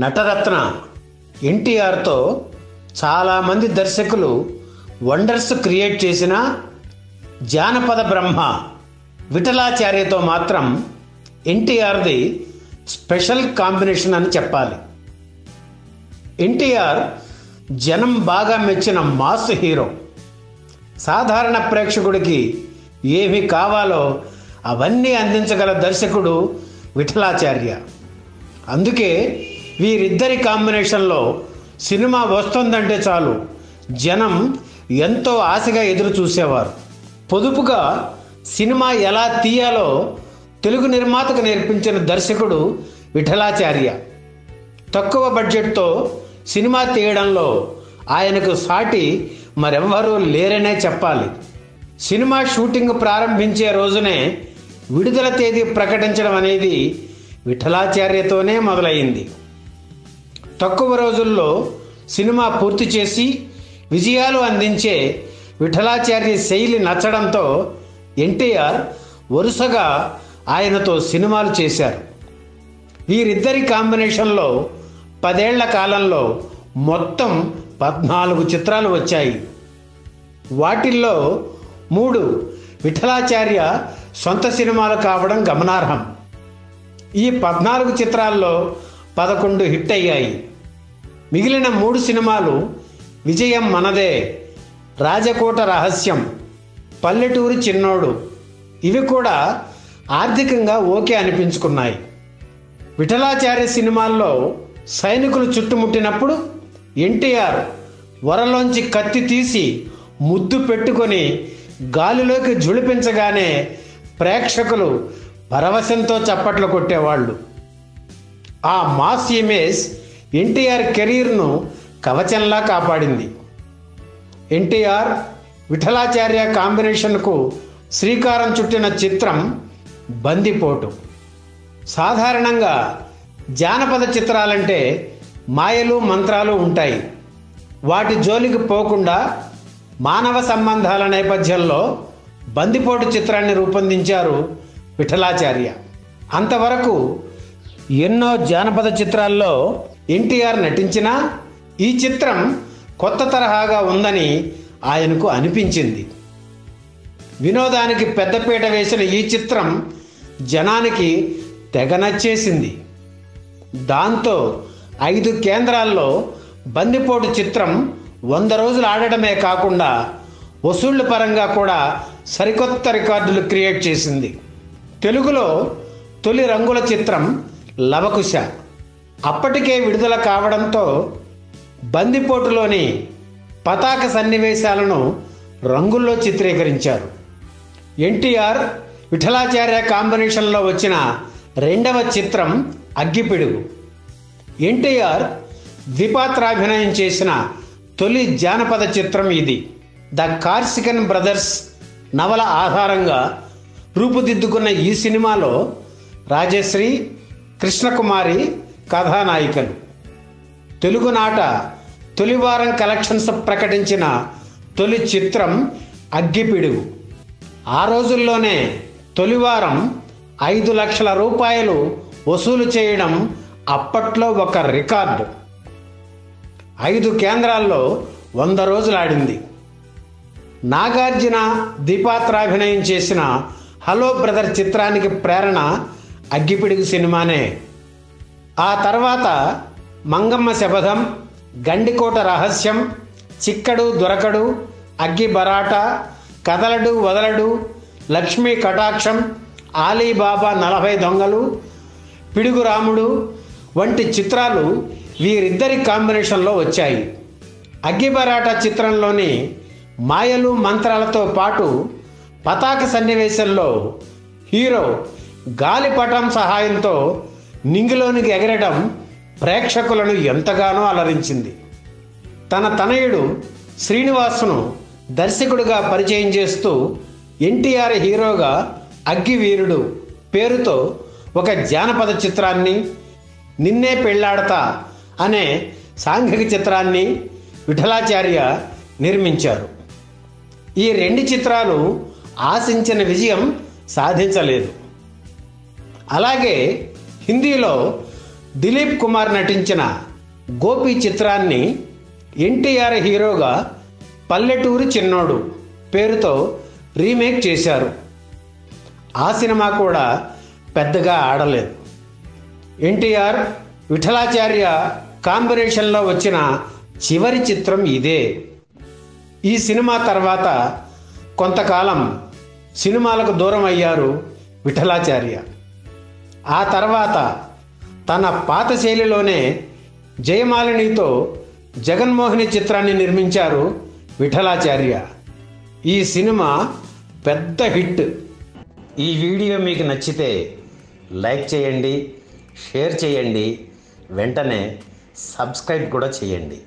నటరత్న ఎన్టీఆర్తో చాలామంది దర్శకులు wonders create చేసిన జానపద బ్రహ్మ విఠలాచార్యతో మాత్రం ఎన్టీఆర్ది స్పెషల్ కాంబినేషన్ అని చెప్పాలి. ఎన్టీఆర్ జనం బాగా మెచ్చిన మాస్ హీరో. సాధారణ ప్రేక్షకుడికి ఏమి కావాలో అవన్నీ అందించగల దర్శకుడు విఠలాచార్య. అందుకే వీరిద్దరి కాంబినేషన్లో సినిమా వస్తుందంటే చాలు జనం ఎంతో ఆశగా ఎదురు చూసేవారు. పొదుపుగా సినిమా ఎలా తీయాలో తెలుగు నిర్మాతకు నేర్పించిన దర్శకుడు విఠలాచార్య. తక్కువ బడ్జెట్తో సినిమా తీయడంలో ఆయనకు సాటి మరెవ్వరూ లేరనే చెప్పాలి. సినిమా షూటింగ్ ప్రారంభించే రోజునే విడుదల తేదీ ప్రకటించడం అనేది విఠలాచార్యతోనే మొదలైంది. తక్కువ రోజుల్లో సినిమా పూర్తి చేసి విజయాలు అందించే విఠలాచార్య శైలి నచ్చడంతో ఎన్టీఆర్ వరుసగా ఆయనతో సినిమాలు చేశారు. వీరిద్దరి కాంబినేషన్లో 10 ఏళ్ల కాలంలో మొత్తం 14 చిత్రాలు వచ్చాయి. వాటిల్లో 3 విఠలాచార్య సొంత సినిమాలు కావడం గమనార్హం. ఈ 14 చిత్రాల్లో 11 హిట్ అయ్యాయి. మిగిలిన 3 సినిమాలు విజయం మనదే, రాజకోట రహస్యం, పల్లెటూరి చిన్నోడు ఇవి కూడా ఆర్థికంగా ఓకే అనిపించుకున్నాయి. విఠలాచార్య సినిమాల్లో సైనికులు చుట్టుముట్టినప్పుడు ఎన్టీఆర్ వరలోంచి కత్తి తీసి ముద్దు పెట్టుకొని గాలిలోకి జుళిపించగానే ప్రేక్షకులు పరవశంతో చప్పట్లు కొట్టేవాళ్ళు. ఆ మాస్ ఇమేజ్ ఎన్టీఆర్ కెరీర్ను కవచంలా కాపాడింది. ఎన్టీఆర్ విఠలాచార్య కాంబినేషన్కు శ్రీకారం చుట్టిన చిత్రం బందిపోటు. సాధారణంగా జానపద చిత్రాలంటే మాయలు మంత్రాలు ఉంటాయి. వాటి జోలికి పోకుండా మానవ సంబంధాల నేపథ్యంలో బందిపోటు చిత్రాన్ని రూపొందించారు విఠలాచార్య. అంతవరకు ఎన్నో జానపద చిత్రాల్లో ఎన్టీఆర్ నటించినా ఈ చిత్రం కొత్త తరహాగా ఉందని ఆయనకు అనిపించింది. వినోదానికి పెద్దపీట వేసిన ఈ చిత్రం జనానికి తెగ నచ్చేసింది. దాంతో 5 కేంద్రాల్లో బందిపోటు చిత్రం 100 రోజులు ఆడటమే కాకుండా వసూళ్ల పరంగా కూడా సరికొత్త రికార్డులు క్రియేట్ చేసింది. తెలుగులో తొలి రంగుల చిత్రం లవకుశ అప్పటికే విడుదల కావడంతో బందిపోటులోని పతాక సన్నివేశాలను రంగుల్లో చిత్రీకరించారు. ఎన్టీఆర్ విఠలాచార్య కాంబినేషన్లో వచ్చిన 2వ చిత్రం అగ్గిపిడుగు. ఎన్టీఆర్ ద్విపాత్రాభినయం చేసిన తొలి జానపద చిత్రం ఇది. ద కార్సికన్ బ్రదర్స్ నవల ఆధారంగా రూపుదిద్దుకున్న ఈ సినిమాలో రాజశ్రీ, కృష్ణకుమారి కథానాయికలు. తెలుగునాట తొలివారం కలెక్షన్స్ ప్రకటించిన తొలి చిత్రం అగ్గిపిడుగు. ఆ రోజుల్లోనే తొలివారం 5 లక్షల రూపాయలు వసూలు చేయడం అప్పట్లో ఒక రికార్డు. 5 కేంద్రాల్లో 100 రోజులు ఆడింది. నాగార్జున ద్విపాత్రాభినయం చేసిన హలో బ్రదర్ చిత్రానికి ప్రేరణ అగ్గిపిడుగు సినిమానే. ఆ తర్వాత మంగమ్మ శపథం, గండికోట రహస్యం, చిక్కడు దొరకడు, అగ్గి బరాట, కదలడు వదలడు, లక్ష్మీ కటాక్షం, ఆలీబాబా 40 దొంగలు, పిడుగు రాముడు వంటి చిత్రాలు వీరిద్దరి కాంబినేషన్లో వచ్చాయి. అగ్గి బరాట చిత్రంలోని మాయలు మంత్రాలతో పాటు పతాక సన్నివేశంలో హీరో గాలిపటం సహాయంతో నింగిలోనికి ఎగరడం ప్రేక్షకులను ఎంతగానో అలరించింది. తన తనయుడు శ్రీనివాసును దర్శకుడిగా పరిచయం చేస్తూ ఎన్టీఆర్ హీరోగా అగ్గివీరుడు పేరుతో ఒక జానపద చిత్రాన్ని, నిన్నే పెళ్ళాడతా అనే సాంఘిక చిత్రాన్ని విఠలాచార్య నిర్మించారు. ఈ 2 చిత్రాలు ఆశించిన విజయం సాధించలేదు. అలాగే హిందీలో దిలీప్ కుమార్ నటించిన గోపి చిత్రాన్ని ఎన్టీఆర్ హీరోగా పల్లెటూరు చిన్నోడు పేరుతో రీమేక్ చేశారు. ఆ సినిమా కూడా పెద్దగా ఆడలేదు. ఎన్టీఆర్ విఠలాచార్య కాంబినేషన్లో వచ్చిన చివరి చిత్రం ఇదే. ఈ సినిమా తర్వాత కొంతకాలం సినిమాలకు దూరం అయ్యారు విఠలాచార్య. ఆ తర్వాత తన పాత శైలిలోనే జయమాలినితో జగన్మోహిని చిత్రాన్ని నిర్మించారు విఠలాచార్య. ఈ సినిమా పెద్ద హిట్. ఈ వీడియో మీకు నచ్చితే లైక్ చేయండి, షేర్ చేయండి, వెంటనే సబ్స్క్రైబ్ కూడా చేయండి.